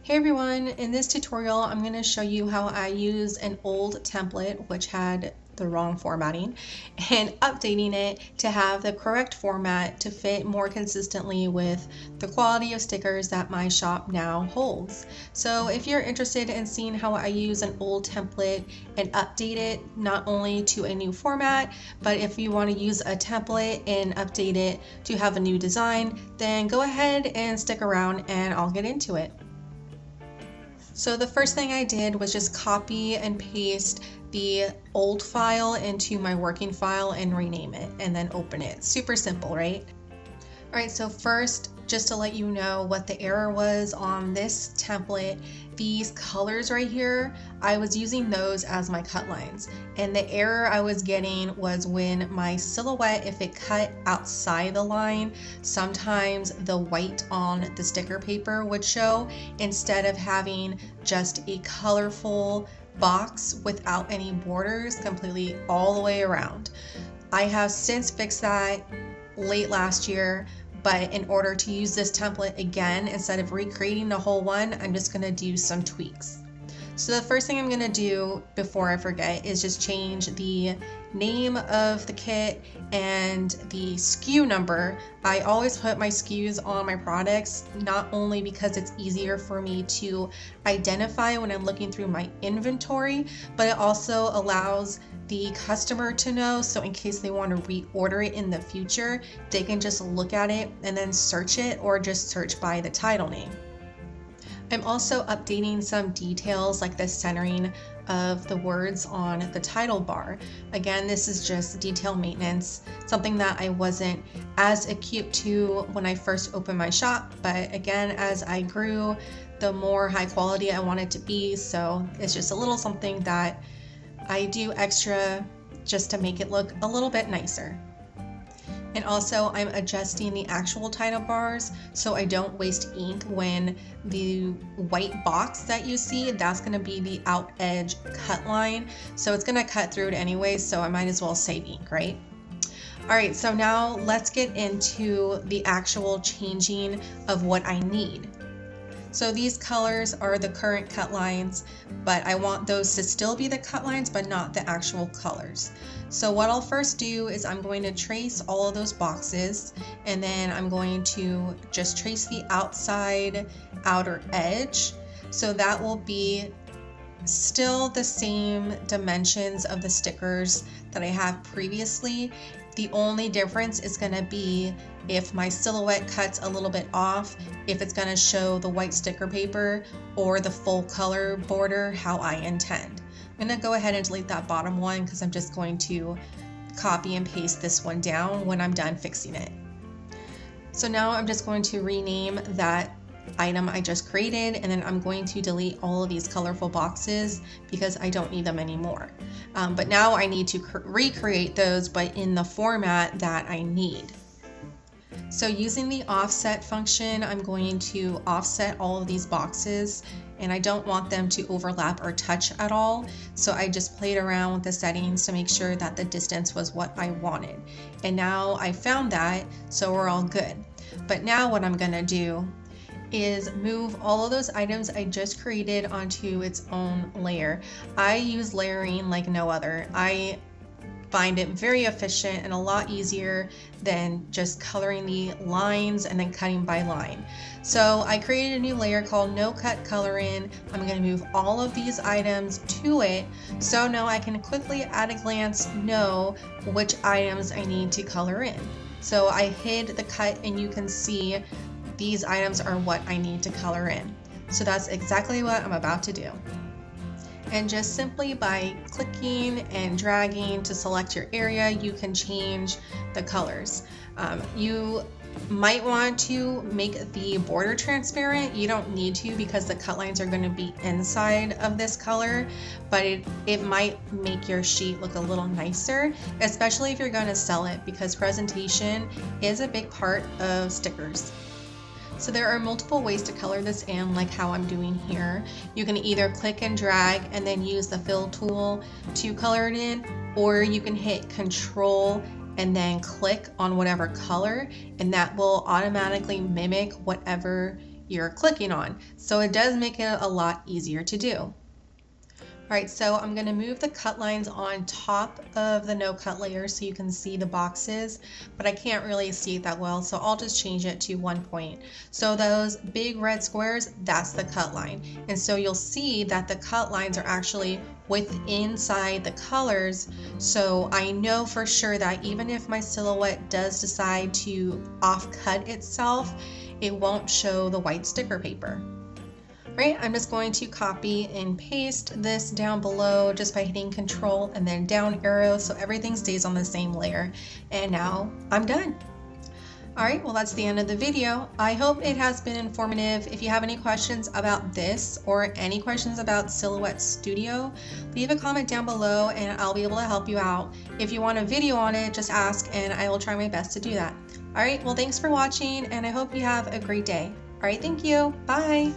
Hey everyone, in this tutorial I'm going to show you how I use an old template which had the wrong formatting and updating it to have the correct format to fit more consistently with the quality of stickers that my shop now holds. So if you're interested in seeing how I use an old template and update it not only to a new format, but if you want to use a template and update it to have a new design, then go ahead and stick around and I'll get into it. So the first thing I did was just copy and paste the old file into my working file and rename it and then open it. Super simple, right? All right, so first, just to let you know what the error was on this template, these colors right here, I was using those as my cut lines. And the error I was getting was when my silhouette, if it cut outside the line, sometimes the white on the sticker paper would show instead of having just a colorful box without any borders completely all the way around. I have since fixed that late last year, but in order to use this template again, instead of recreating the whole one, I'm just going to do some tweaks. So the first thing I'm going to do before I forget is just change the name of the kit and the SKU number. I always put my SKUs on my products, not only because it's easier for me to identify when I'm looking through my inventory, but it also allows the customer to know, so in case they want to reorder it in the future, they can just look at it and then search it or just search by the title name. I'm also updating some details like the centering of the words on the title bar. Again, this is just detail maintenance, something that I wasn't as acute to when I first opened my shop, but again, as I grew, the more high quality I want it to be, so it's just a little something that I do extra just to make it look a little bit nicer. And also I'm adjusting the actual title bars so I don't waste ink when the white box that you see, that's going to be the out edge cut line. So it's going to cut through it anyway, so I might as well save ink, right? All right, so now let's get into the actual changing of what I need. So these colors are the current cut lines, but I want those to still be the cut lines, but not the actual colors. So what I'll first do is I'm going to trace all of those boxes, and then I'm going to just trace the outside outer edge. So that will be still the same dimensions of the stickers that I have previously. The only difference is going to be if my silhouette cuts a little bit off, if it's going to show the white sticker paper or the full color border how I intend. I'm going to go ahead and delete that bottom one because I'm just going to copy and paste this one down when I'm done fixing it. So now I'm just going to rename that item I just created, and then I'm going to delete all of these colorful boxes because I don't need them anymore. But now I need to recreate those, but in the format that I need. So using the offset function, I'm going to offset all of these boxes, and I don't want them to overlap or touch at all. So I just played around with the settings to make sure that the distance was what I wanted. And now I found that, so we're all good. But now what I'm gonna do is move all of those items I just created onto its own layer. I use layering like no other. I find it very efficient and a lot easier than just coloring the lines and then cutting by line. So I created a new layer called No Cut Color In. I'm going to move all of these items to it, so now I can quickly at a glance know which items I need to color in. So I hid the cut and you can see these items are what I need to color in. So that's exactly what I'm about to do. And just simply by clicking and dragging to select your area, you can change the colors. You might want to make the border transparent. You don't need to because the cut lines are going to be inside of this color, but it might make your sheet look a little nicer, especially if you're going to sell it, because presentation is a big part of stickers. So there are multiple ways to color this in, like how I'm doing here. You can either click and drag and then use the fill tool to color it in, or you can hit Control and then click on whatever color, and that will automatically mimic whatever you're clicking on. So it does make it a lot easier to do. All right, so I'm going to move the cut lines on top of the no cut layer so you can see the boxes, but I can't really see it that well, so I'll just change it to 1 point. So those big red squares, that's the cut line. And so you'll see that the cut lines are actually inside the colors, so I know for sure that even if my silhouette does decide to off-cut itself, it won't show the white sticker paper. Right, I'm just going to copy and paste this down below just by hitting Control and then down arrow so everything stays on the same layer. And now I'm done. All right, well, that's the end of the video. I hope it has been informative. If you have any questions about this or any questions about Silhouette Studio, leave a comment down below and I'll be able to help you out. If you want a video on it, just ask and I will try my best to do that. All right, well, thanks for watching and I hope you have a great day. All right, thank you. Bye.